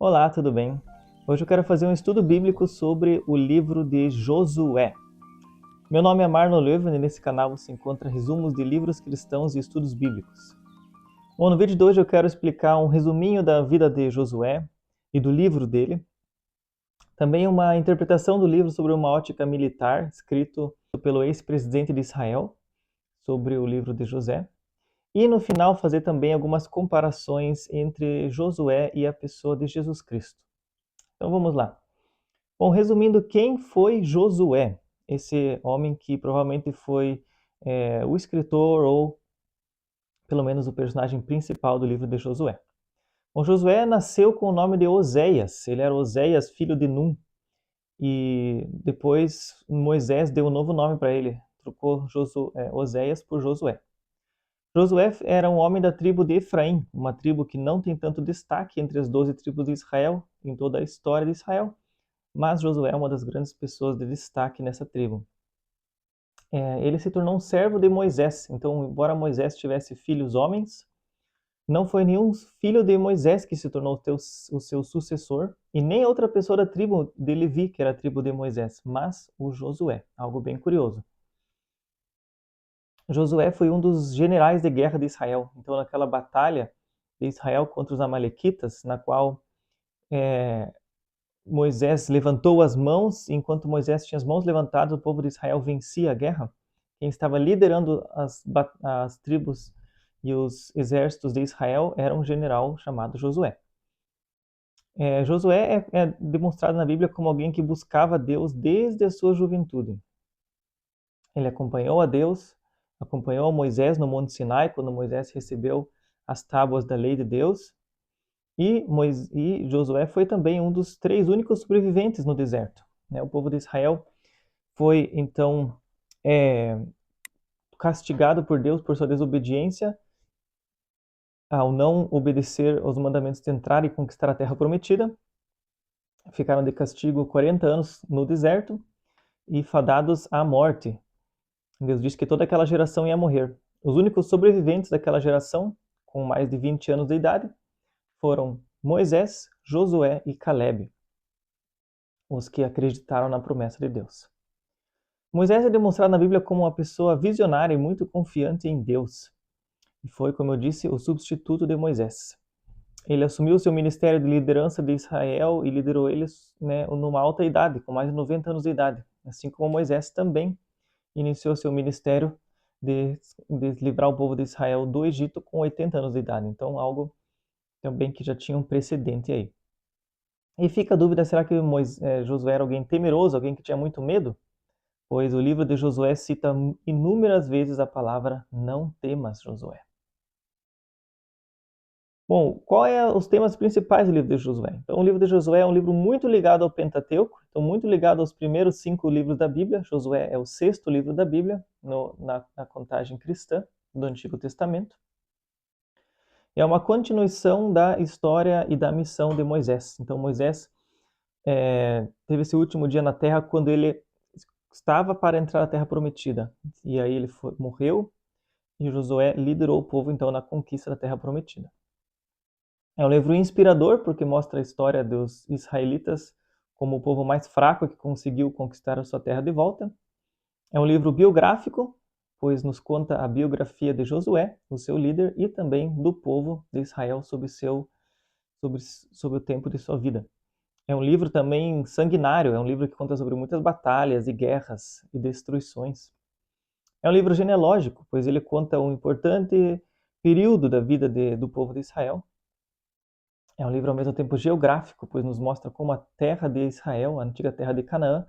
Olá, tudo bem? Hoje eu quero fazer um estudo bíblico sobre o livro de Josué. Meu nome é Marlon Leuven e nesse canal você encontra resumos de livros cristãos e estudos bíblicos. Bom, no vídeo de hoje eu quero explicar um resuminho da vida de Josué e do livro dele. Também uma interpretação do livro sobre uma ótica militar, escrito pelo ex-presidente de Israel, sobre o livro de José. E no final fazer também algumas comparações entre Josué e a pessoa de Jesus Cristo. Então vamos lá. Bom, resumindo, quem foi Josué? Esse homem que provavelmente foi o escritor ou pelo menos o personagem principal do livro de Josué. Bom, Josué nasceu com o nome de Oséias. Ele era Oséias, filho de Num. E depois Moisés deu um novo nome para ele. Trocou Oséias por Josué. Josué era um homem da tribo de Efraim, uma tribo que não tem tanto destaque entre as 12 tribos de Israel, em toda a história de Israel. Mas Josué é uma das grandes pessoas de destaque nessa tribo. Ele se tornou um servo de Moisés. Então, embora Moisés tivesse filhos homens, não foi nenhum filho de Moisés que se tornou o seu sucessor, e nem outra pessoa da tribo de Levi, que era a tribo de Moisés, mas o Josué. Algo bem curioso. Josué foi um dos generais de guerra de Israel. Então, naquela batalha de Israel contra os amalequitas, na qual Moisés levantou as mãos, e enquanto Moisés tinha as mãos levantadas, o povo de Israel vencia a guerra. Quem estava liderando as tribos e os exércitos de Israel era um general chamado Josué. Josué é demonstrado na Bíblia como alguém que buscava Deus desde a sua juventude. Ele acompanhou a Deus, acompanhou Moisés no Monte Sinai, quando Moisés recebeu as tábuas da lei de Deus, e Josué foi também um dos 3 únicos sobreviventes no deserto. O povo de Israel foi, então, castigado por Deus por sua desobediência ao não obedecer aos mandamentos de entrar e conquistar a terra prometida. Ficaram de castigo 40 anos no deserto e fadados à morte. Deus disse que toda aquela geração ia morrer. Os únicos sobreviventes daquela geração, com mais de 20 anos de idade, foram Moisés, Josué e Calebe, os que acreditaram na promessa de Deus. Moisés é demonstrado na Bíblia como uma pessoa visionária e muito confiante em Deus. E foi, como eu disse, o substituto de Moisés. Ele assumiu seu ministério de liderança de Israel e liderou eles numa alta idade, com mais de 90 anos de idade. Assim como Moisés também iniciou seu ministério de livrar o povo de Israel do Egito com 80 anos de idade. Então, algo também que já tinha um precedente aí. E fica a dúvida, será que Josué era alguém temeroso, alguém que tinha muito medo? Pois o livro de Josué cita inúmeras vezes a palavra não temas, Josué. Bom, quais são os temas principais do livro de Josué? Então, o livro de Josué é um livro muito ligado ao Pentateuco, então muito ligado aos primeiros 5 livros da Bíblia. Josué é o 6º livro da Bíblia na contagem cristã do Antigo Testamento. É uma continuação da história e da missão de Moisés. Então, Moisés teve esse último dia na terra quando ele estava para entrar na terra prometida. E aí ele morreu e Josué liderou o povo então na conquista da terra prometida. É um livro inspirador porque mostra a história dos israelitas como o povo mais fraco que conseguiu conquistar a sua terra de volta. É um livro biográfico, pois nos conta a biografia de Josué, o seu líder, e também do povo de Israel sobre o tempo de sua vida. É um livro também sanguinário, é um livro que conta sobre muitas batalhas e guerras e destruições. É um livro genealógico, pois ele conta um importante período da vida do povo de Israel. É um livro ao mesmo tempo geográfico, pois nos mostra como a terra de Israel, a antiga terra de Canaã,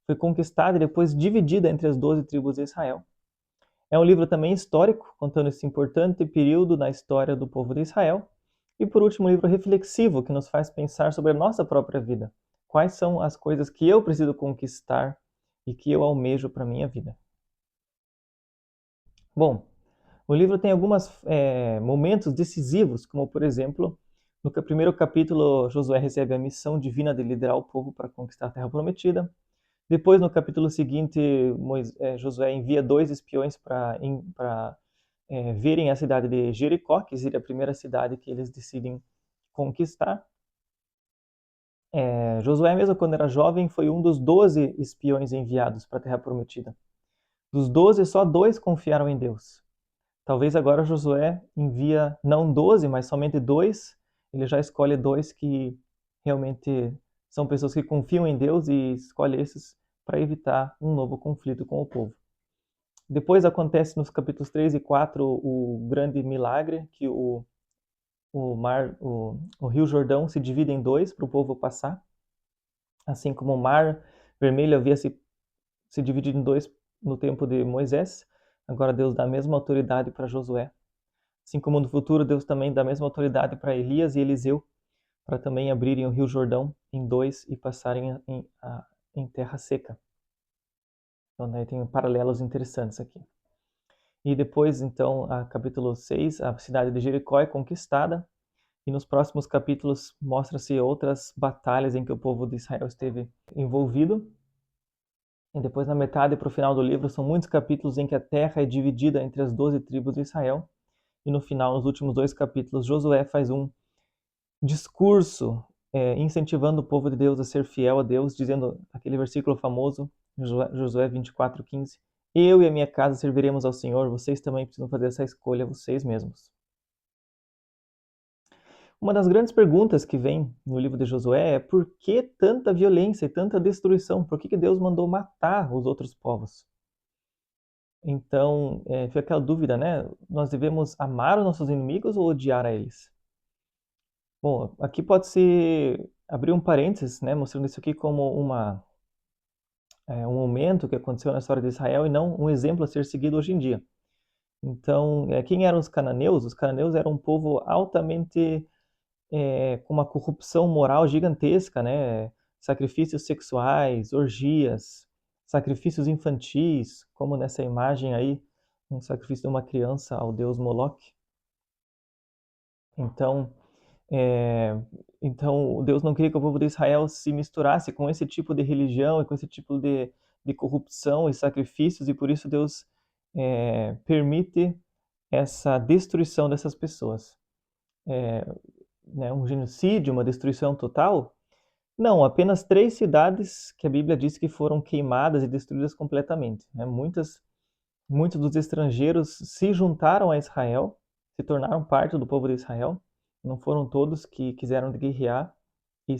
foi conquistada e depois dividida entre as 12 tribos de Israel. É um livro também histórico, contando esse importante período na história do povo de Israel. E por último, um livro reflexivo, que nos faz pensar sobre a nossa própria vida. Quais são as coisas que eu preciso conquistar e que eu almejo para a minha vida? Bom, o livro tem alguns momentos decisivos, como por exemplo, no primeiro capítulo, Josué recebe a missão divina de liderar o povo para conquistar a terra prometida. Depois, no capítulo seguinte, Josué envia 2 espiões para verem a cidade de Jericó, que seria a primeira cidade que eles decidem conquistar. Josué, mesmo quando era jovem, foi um dos 12 espiões enviados para a Terra Prometida. Dos 12, só 2 confiaram em Deus. Talvez agora Josué envia não 12, mas somente 2. Ele já escolhe 2 que realmente são pessoas que confiam em Deus e escolhe esses para evitar um novo conflito com o povo. Depois acontece nos capítulos 3 e 4 o grande milagre, que o Rio Jordão se divide em 2 para o povo passar. Assim como o Mar Vermelho havia se dividido em 2 no tempo de Moisés, agora Deus dá a mesma autoridade para Josué. Assim como no futuro, Deus também dá a mesma autoridade para Elias e Eliseu, para também abrirem o Rio Jordão em 2 e passarem em terra seca. Então, daí tem paralelos interessantes aqui. E depois, então, capítulo 6, a cidade de Jericó é conquistada. E nos próximos capítulos mostra-se outras batalhas em que o povo de Israel esteve envolvido. E depois, na metade para o final do livro, são muitos capítulos em que a terra é dividida entre as 12 tribos de Israel. E no final, nos últimos 2 capítulos, Josué faz um discurso incentivando o povo de Deus a ser fiel a Deus, dizendo aquele versículo famoso, Josué 24:15, eu e a minha casa serviremos ao Senhor, vocês também precisam fazer essa escolha vocês mesmos. Uma das grandes perguntas que vem no livro de Josué é por que tanta violência e tanta destruição? Por que Deus mandou matar os outros povos? Então, fica aquela dúvida, né? Nós devemos amar os nossos inimigos ou odiar a eles? Bom, aqui pode-se abrir um parênteses, né, mostrando isso aqui como um momento que aconteceu na história de Israel e não um exemplo a ser seguido hoje em dia. Então, quem eram os cananeus? Os cananeus eram um povo altamente com uma corrupção moral gigantesca, né? Sacrifícios sexuais, orgias, sacrifícios infantis, como nessa imagem aí, um sacrifício de uma criança ao deus Moloque. Então, Deus não queria que o povo de Israel se misturasse com esse tipo de religião e com esse tipo de corrupção e sacrifícios, e por isso Deus permite essa destruição dessas pessoas. Um genocídio, uma destruição total? Não, apenas 3 cidades que a Bíblia diz que foram queimadas e destruídas completamente. Né? Muitos dos estrangeiros se juntaram a Israel, se tornaram parte do povo de Israel. Não foram todos que quiseram guerrear e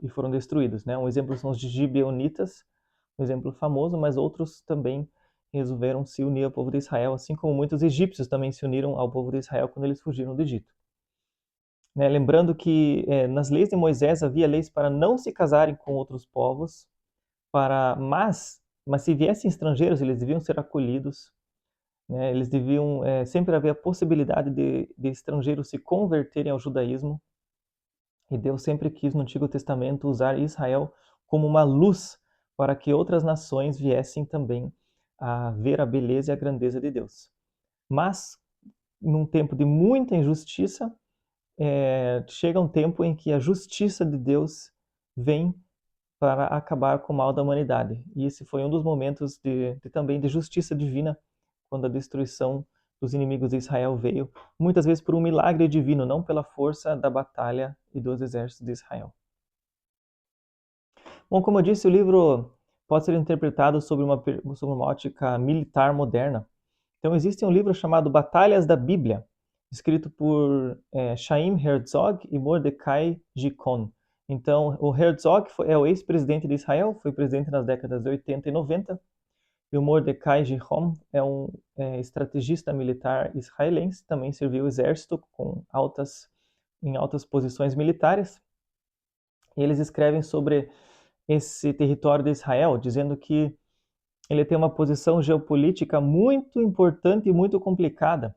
foram destruídos. Né? Um exemplo são os gibeonitas, um exemplo famoso, mas outros também resolveram se unir ao povo de Israel, assim como muitos egípcios também se uniram ao povo de Israel quando eles fugiram do Egito. Né? Lembrando que nas leis de Moisés havia leis para não se casarem com outros povos, mas se viessem estrangeiros, eles deviam ser acolhidos. Né? Eles deviam sempre haver a possibilidade de estrangeiros se converterem ao judaísmo. E Deus sempre quis no Antigo Testamento usar Israel como uma luz para que outras nações viessem também a ver a beleza e a grandeza de Deus. Mas, num tempo de muita injustiça, chega um tempo em que a justiça de Deus vem para acabar com o mal da humanidade. E esse foi um dos momentos também de justiça divina, quando a destruição dos inimigos de Israel veio, muitas vezes por um milagre divino, não pela força da batalha e dos exércitos de Israel. Bom, como eu disse, o livro pode ser interpretado sobre uma ótica militar moderna. Então, existe um livro chamado Batalhas da Bíblia, escrito por Chaim Herzog e Mordecai Gikon. Então, o Herzog é o ex-presidente de Israel, foi presidente nas décadas de 80 e 90, e o Mordecai Gikon é um estrategista militar israelense, também serviu o exército em altas posições militares. E eles escrevem sobre esse território de Israel, dizendo que ele tem uma posição geopolítica muito importante e muito complicada.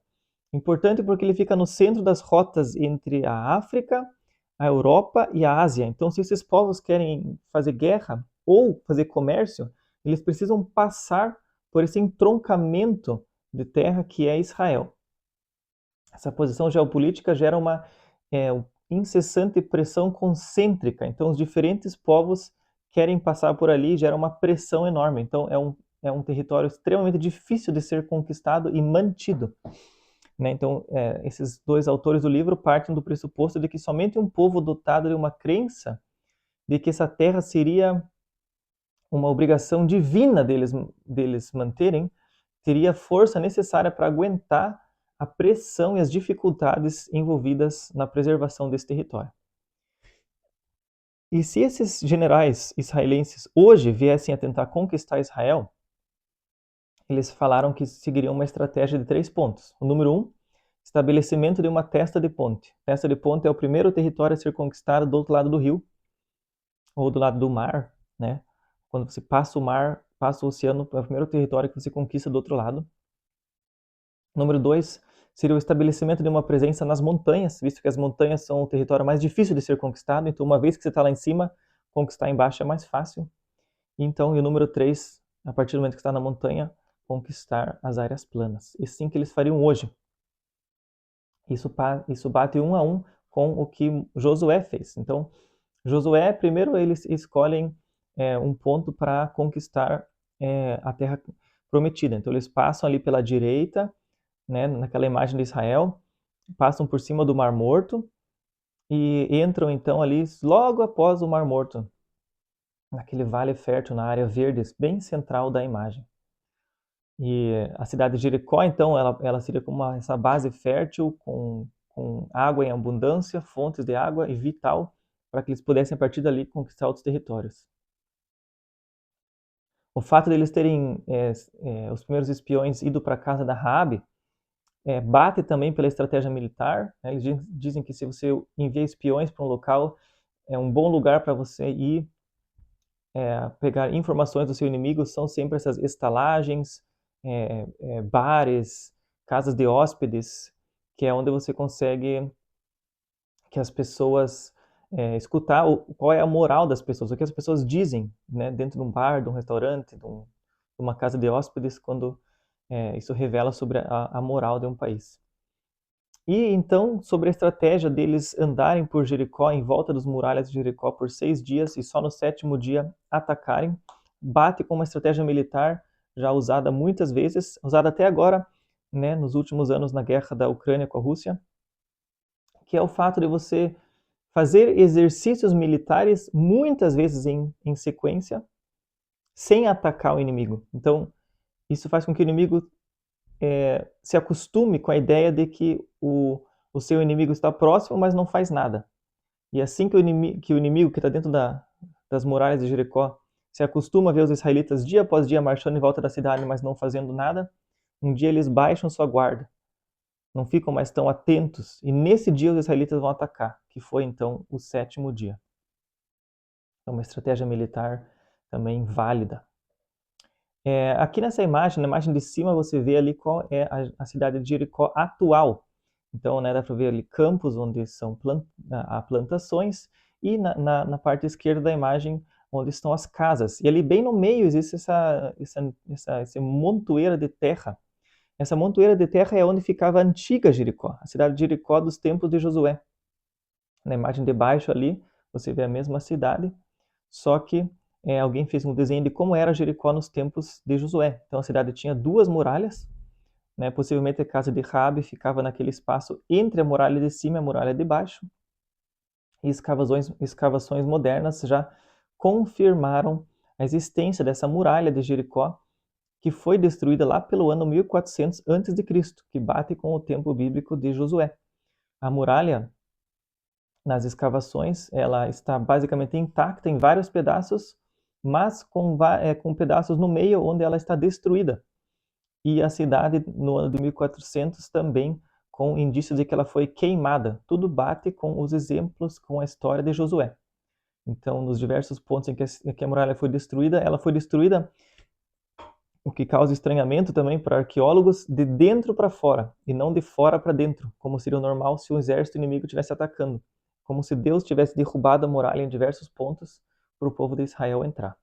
Importante porque ele fica no centro das rotas entre a África, a Europa e a Ásia. Então, se esses povos querem fazer guerra ou fazer comércio, eles precisam passar por esse entroncamento de terra que é Israel. Essa posição geopolítica gera uma incessante pressão concêntrica. Então, os diferentes povos querem passar por ali e gera uma pressão enorme. Então, é um território extremamente difícil de ser conquistado e mantido. né? Então, esses dois autores do livro partem do pressuposto de que somente um povo dotado de uma crença de que essa terra seria uma obrigação divina deles manterem, teria a força necessária para aguentar a pressão e as dificuldades envolvidas na preservação desse território. E se esses generais israelenses hoje viessem a tentar conquistar Israel, eles falaram que seguiriam uma estratégia de 3 pontos. O número 1, estabelecimento de uma testa de ponte. Testa de ponte é o primeiro território a ser conquistado do outro lado do rio, ou do lado do mar, né? Quando você passa o mar, passa o oceano, é o primeiro território que você conquista do outro lado. Número 2 seria o estabelecimento de uma presença nas montanhas, visto que as montanhas são o território mais difícil de ser conquistado, então uma vez que você está lá em cima, conquistar embaixo é mais fácil. Então, e o número 3, a partir do momento que está na montanha, conquistar as áreas planas. E sim que eles fariam hoje. Isso bate 1 a 1 com o que Josué fez. Então, Josué, primeiro eles escolhem um ponto para conquistar a terra prometida. Então, eles passam ali pela direita, né, naquela imagem de Israel, passam por cima do Mar Morto e entram então ali logo após o Mar Morto, naquele vale fértil, na área verde, bem central da imagem. E a cidade de Jericó, então, ela seria como essa base fértil com água em abundância, fontes de água e vital, para que eles pudessem, a partir dali, conquistar outros territórios. O fato deles terem os primeiros espiões ido para a casa da Raabe bate também pela estratégia militar, né? Eles dizem que se você envia espiões para um local, é um bom lugar para você ir pegar informações do seu inimigo, são sempre essas estalagens, bares, casas de hóspedes, que é onde você consegue que as pessoas escutar qual é a moral das pessoas, o que as pessoas dizem, né, dentro de um bar, de um restaurante, de uma casa de hóspedes, quando isso revela sobre a moral de um país. E então, sobre a estratégia deles andarem por Jericó, em volta das muralhas de Jericó por 6 dias e só no 7º dia atacarem, bate com uma estratégia militar já usada muitas vezes, usada até agora, né, nos últimos anos na guerra da Ucrânia com a Rússia, que é o fato de você fazer exercícios militares muitas vezes em sequência, sem atacar o inimigo. Então, isso faz com que o inimigo se acostume com a ideia de que o seu inimigo está próximo, mas não faz nada. E assim que o inimigo que está dentro das muralhas de Jericó se acostuma a ver os israelitas dia após dia marchando em volta da cidade, mas não fazendo nada, um dia eles baixam sua guarda, não ficam mais tão atentos, e nesse dia os israelitas vão atacar, que foi então o 7º dia. É uma estratégia militar também válida. Aqui nessa imagem, na imagem de cima, você vê ali qual é a cidade de Jericó atual. Então, né, dá para ver ali campos onde são há plantações e na parte esquerda da imagem onde estão as casas. E ali bem no meio existe essa montoeira de terra. Essa montoeira de terra é onde ficava a antiga Jericó, a cidade de Jericó dos tempos de Josué. Na imagem de baixo ali, você vê a mesma cidade, só que alguém fez um desenho de como era Jericó nos tempos de Josué. Então a cidade tinha 2 muralhas, né? Possivelmente a casa de Raabe ficava naquele espaço entre a muralha de cima e a muralha de baixo. E escavações modernas já confirmaram a existência dessa muralha de Jericó, que foi destruída lá pelo ano 1400 a.C., que bate com o tempo bíblico de Josué. A muralha, nas escavações, ela está basicamente intacta em vários pedaços, mas com pedaços no meio onde ela está destruída. E a cidade, no ano de 1400, também com indícios de que ela foi queimada. Tudo bate com os exemplos, com a história de Josué. Então, nos diversos pontos em que a muralha foi destruída, ela foi destruída, o que causa estranhamento também para arqueólogos, de dentro para fora, e não de fora para dentro, como seria o normal se um exército inimigo estivesse atacando. Como se Deus tivesse derrubado a muralha em diversos pontos para o povo de Israel entrar.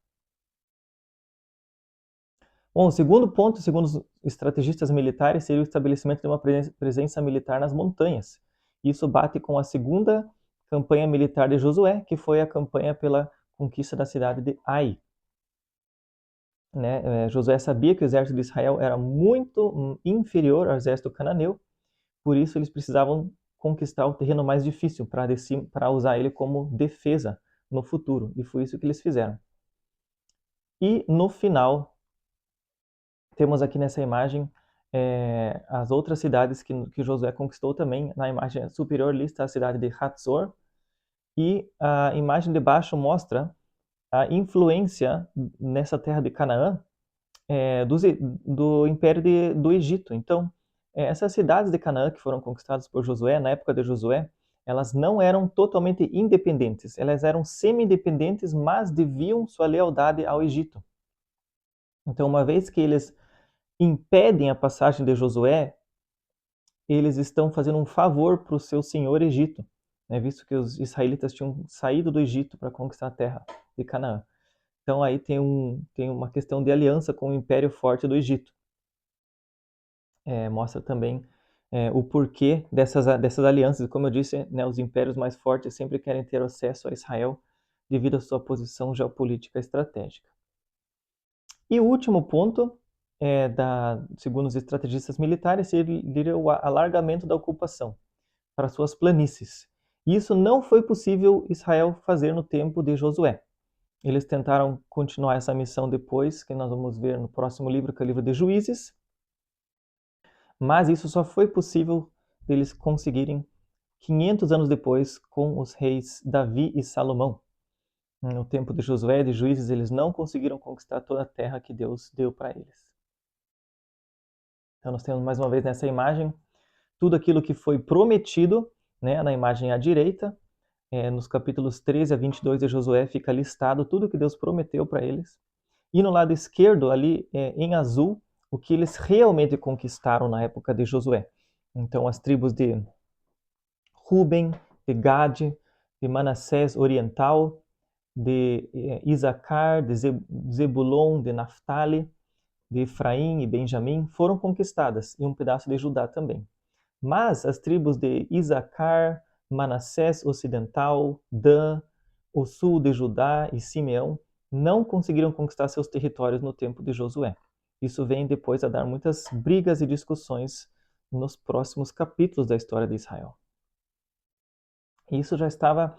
Bom, o segundo ponto, segundo os estrategistas militares, seria o estabelecimento de uma presença militar nas montanhas. Isso bate com a segunda campanha militar de Josué, que foi a campanha pela conquista da cidade de Ai. Josué sabia que o exército de Israel era muito inferior ao exército cananeu, por isso eles precisavam conquistar o terreno mais difícil para usar ele como defesa no futuro, e foi isso que eles fizeram. E no final, temos aqui nessa imagem as outras cidades que Josué conquistou também. Na imagem superior ali está a cidade de Hatzor, e a imagem de baixo mostra a influência nessa terra de Canaã do Império do Egito. Então, essas cidades de Canaã que foram conquistadas por Josué, na época de Josué, elas não eram totalmente independentes, elas eram semi-independentes, mas deviam sua lealdade ao Egito. Então, uma vez que eles impedem a passagem de Josué, eles estão fazendo um favor para o seu senhor Egito, né, visto que os israelitas tinham saído do Egito para conquistar a terra de Canaã. Então aí tem uma questão de aliança com o Império Forte do Egito. Mostra também o porquê dessas alianças. Como eu disse, né, os impérios mais fortes sempre querem ter acesso a Israel devido à sua posição geopolítica estratégica. E o último ponto, segundo os estrategistas militares, seria o alargamento da ocupação para suas planícies. E isso não foi possível Israel fazer no tempo de Josué. Eles tentaram continuar essa missão depois, que nós vamos ver no próximo livro, que é o livro de Juízes, mas isso só foi possível eles conseguirem 500 anos depois com os reis Davi e Salomão. No tempo de Josué e de Juízes, eles não conseguiram conquistar toda a terra que Deus deu para eles. Então nós temos mais uma vez nessa imagem tudo aquilo que foi prometido, né, na imagem à direita, nos capítulos 13 a 22 de Josué fica listado tudo que Deus prometeu para eles. E no lado esquerdo, ali em azul, o que eles realmente conquistaram na época de Josué. Então, as tribos de Ruben, de Gade, de Manassés Oriental, de Isacar, de Zebulon, de Naftali, de Efraim e Benjamim foram conquistadas, e um pedaço de Judá também. Mas as tribos de Isacar, Manassés Ocidental, Dan, o sul de Judá e Simeão não conseguiram conquistar seus territórios no tempo de Josué. Isso vem depois a dar muitas brigas e discussões nos próximos capítulos da história de Israel. Isso já estava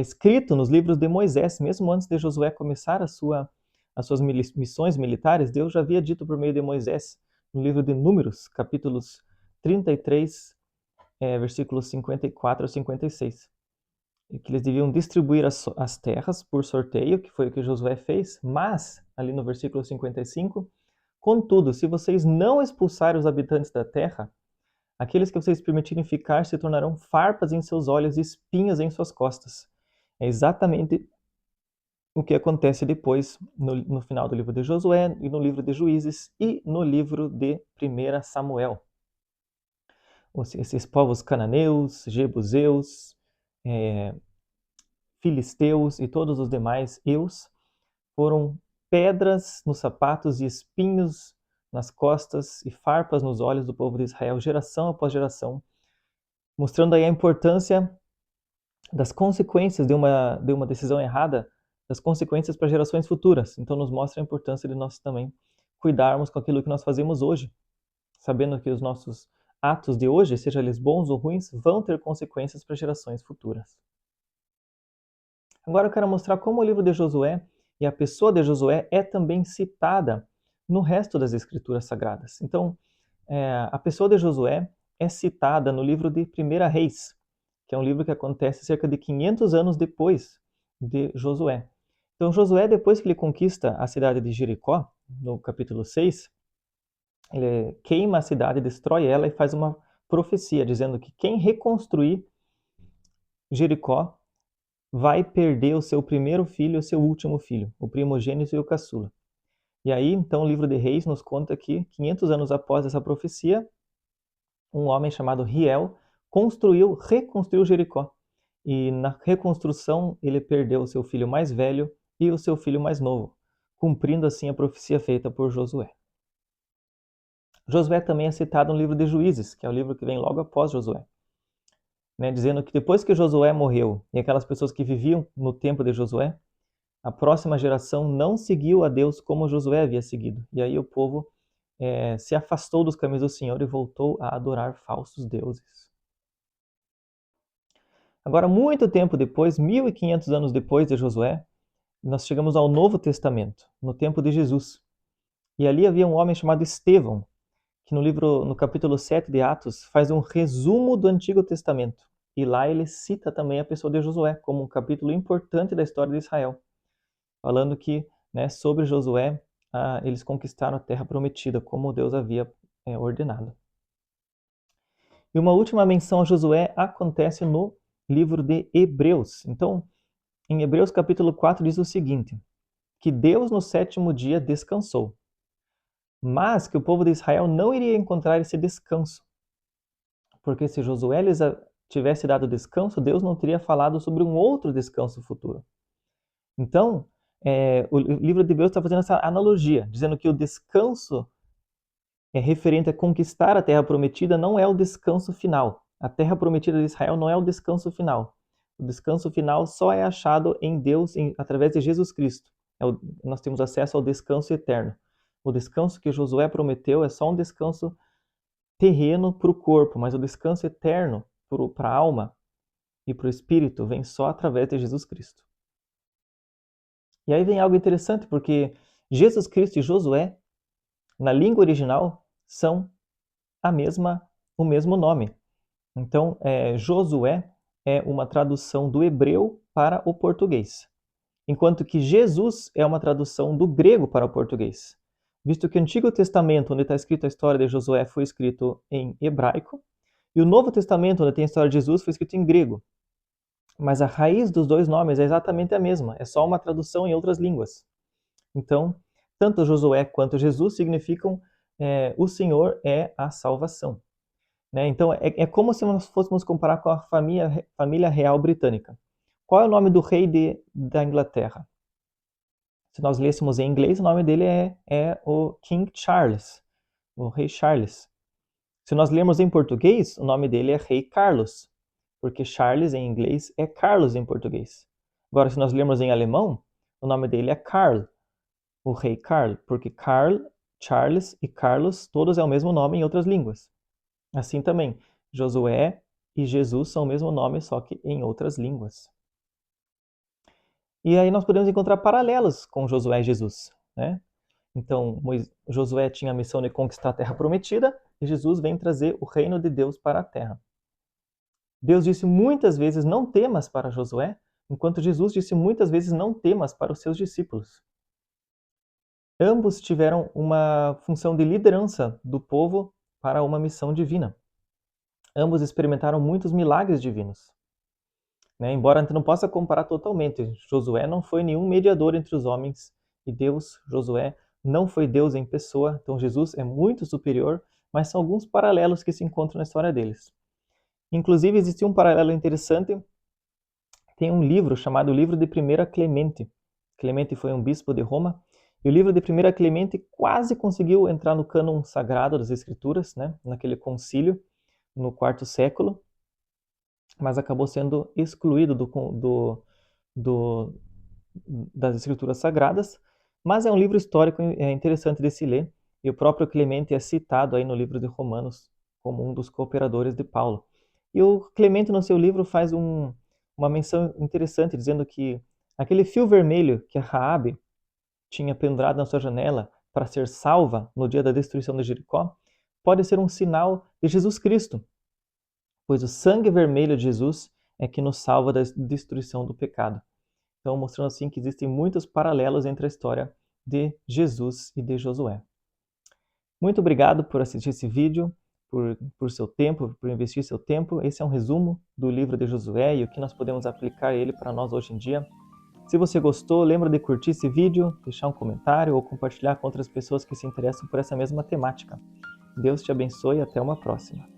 escrito nos livros de Moisés, mesmo antes de Josué começar as suas missões militares. Deus já havia dito por meio de Moisés, no livro de Números, capítulos 33, versículos 54 a 56, que eles deviam distribuir as terras por sorteio, que foi o que Josué fez, mas, ali no versículo 55, contudo, se vocês não expulsarem os habitantes da terra, aqueles que vocês permitirem ficar se tornarão farpas em seus olhos e espinhos em suas costas. É exatamente o que acontece depois no final do livro de Josué, e no livro de Juízes, e no livro de 1 Samuel. Esses povos cananeus, jebuseus, filisteus e todos os demais eus foram pedras nos sapatos e espinhos nas costas e farpas nos olhos do povo de Israel, geração após geração, mostrando aí a importância das consequências de uma decisão errada, das consequências para gerações futuras. Então nos mostra a importância de nós também cuidarmos com aquilo que nós fazemos hoje, sabendo que os nossos atos de hoje, seja eles bons ou ruins, vão ter consequências para gerações futuras. Agora eu quero mostrar como o livro de Josué e a pessoa de Josué é também citada no resto das Escrituras Sagradas. Então, a pessoa de Josué é citada no livro de 1 Reis, que é um livro que acontece cerca de 500 anos depois de Josué. Então, Josué, depois que ele conquista a cidade de Jericó, no capítulo 6, ele queima a cidade, destrói ela e faz uma profecia, dizendo que quem reconstruir Jericó vai perder o seu primeiro filho e o seu último filho, o primogênito e o caçula. E aí, então, o livro de Reis nos conta que, 500 anos após essa profecia, um homem chamado Riel reconstruiu Jericó. E na reconstrução, ele perdeu o seu filho mais velho e o seu filho mais novo, cumprindo assim a profecia feita por Josué. Josué também é citado no livro de Juízes, que é o livro que vem logo após Josué, dizendo que depois que Josué morreu e aquelas pessoas que viviam no tempo de Josué, a próxima geração não seguiu a Deus como Josué havia seguido. E aí o povo se afastou dos caminhos do Senhor e voltou a adorar falsos deuses. Agora, muito tempo depois, 1500 anos depois de Josué, nós chegamos ao Novo Testamento, no tempo de Jesus. E ali havia um homem chamado Estevão, que no capítulo 7 de Atos, faz um resumo do Antigo Testamento. E lá ele cita também a pessoa de Josué como um capítulo importante da história de Israel, falando que, sobre Josué, eles conquistaram a terra prometida, como Deus havia ordenado. E uma última menção a Josué acontece no livro de Hebreus. Então, em Hebreus capítulo 4 diz o seguinte, que Deus no 7º dia descansou, mas que o povo de Israel não iria encontrar esse descanso, porque se Josué lhes tivesse dado descanso, Deus não teria falado sobre um outro descanso futuro. Então, o livro de Hebreus está fazendo essa analogia, dizendo que o descanso referente a conquistar a terra prometida não é o descanso final. A terra prometida de Israel não é o descanso final. O descanso final só é achado em Deus através de Jesus Cristo. Nós temos acesso ao descanso eterno. O descanso que Josué prometeu é só um descanso terreno para o corpo, mas o descanso eterno para a alma e para o espírito vem só através de Jesus Cristo. E aí vem algo interessante, porque Jesus Cristo e Josué, na língua original, são o mesmo nome. Então, Josué é uma tradução do hebreu para o português, enquanto que Jesus é uma tradução do grego para o português. Visto que o Antigo Testamento, onde está escrito a história de Josué, foi escrito em hebraico, e o Novo Testamento, onde tem a história de Jesus, foi escrito em grego. Mas a raiz dos dois nomes é exatamente a mesma, é só uma tradução em outras línguas. Então, tanto Josué quanto Jesus significam o Senhor é a salvação. Então, é como se nós fôssemos comparar com a família real britânica. Qual é o nome do rei da Inglaterra? Se nós lêssemos em inglês, o nome dele é o King Charles, o rei Charles. Se nós lermos em português, o nome dele é Rei Carlos, porque Charles em inglês é Carlos em português. Agora, se nós lermos em alemão, o nome dele é Karl, o rei Karl, porque Karl, Charles e Carlos, todos é o mesmo nome em outras línguas. Assim também, Josué e Jesus são o mesmo nome, só que em outras línguas. E aí nós podemos encontrar paralelos com Josué e Jesus, Então, Josué tinha a missão de conquistar a terra prometida e Jesus vem trazer o reino de Deus para a terra. Deus disse muitas vezes não temas para Josué, enquanto Jesus disse muitas vezes não temas para os seus discípulos. Ambos tiveram uma função de liderança do povo para uma missão divina. Ambos experimentaram muitos milagres divinos. Embora a gente não possa comparar totalmente, Josué não foi nenhum mediador entre os homens e Deus. Josué não foi Deus em pessoa, então Jesus é muito superior, mas são alguns paralelos que se encontram na história deles. Inclusive, existe um paralelo interessante. Tem um livro chamado Livro de 1 Clemente. Clemente foi um bispo de Roma. E o livro de 1 Clemente quase conseguiu entrar no cânon sagrado das Escrituras, naquele concílio, no 4º século, mas acabou sendo excluído das Escrituras Sagradas. Mas é um livro histórico interessante de se ler. E o próprio Clemente é citado aí no livro de Romanos como um dos cooperadores de Paulo. E o Clemente, no seu livro, faz uma menção interessante, dizendo que aquele fio vermelho que a Raabe tinha pendurado na sua janela para ser salva no dia da destruição de Jericó, pode ser um sinal de Jesus Cristo, pois o sangue vermelho de Jesus é que nos salva da destruição do pecado. Então, mostrando assim que existem muitos paralelos entre a história de Jesus e de Josué. Muito obrigado por assistir esse vídeo, por seu tempo, por investir seu tempo. Esse é um resumo do livro de Josué e o que nós podemos aplicar ele para nós hoje em dia. Se você gostou, lembra de curtir esse vídeo, deixar um comentário ou compartilhar com outras pessoas que se interessam por essa mesma temática. Deus te abençoe e até uma próxima.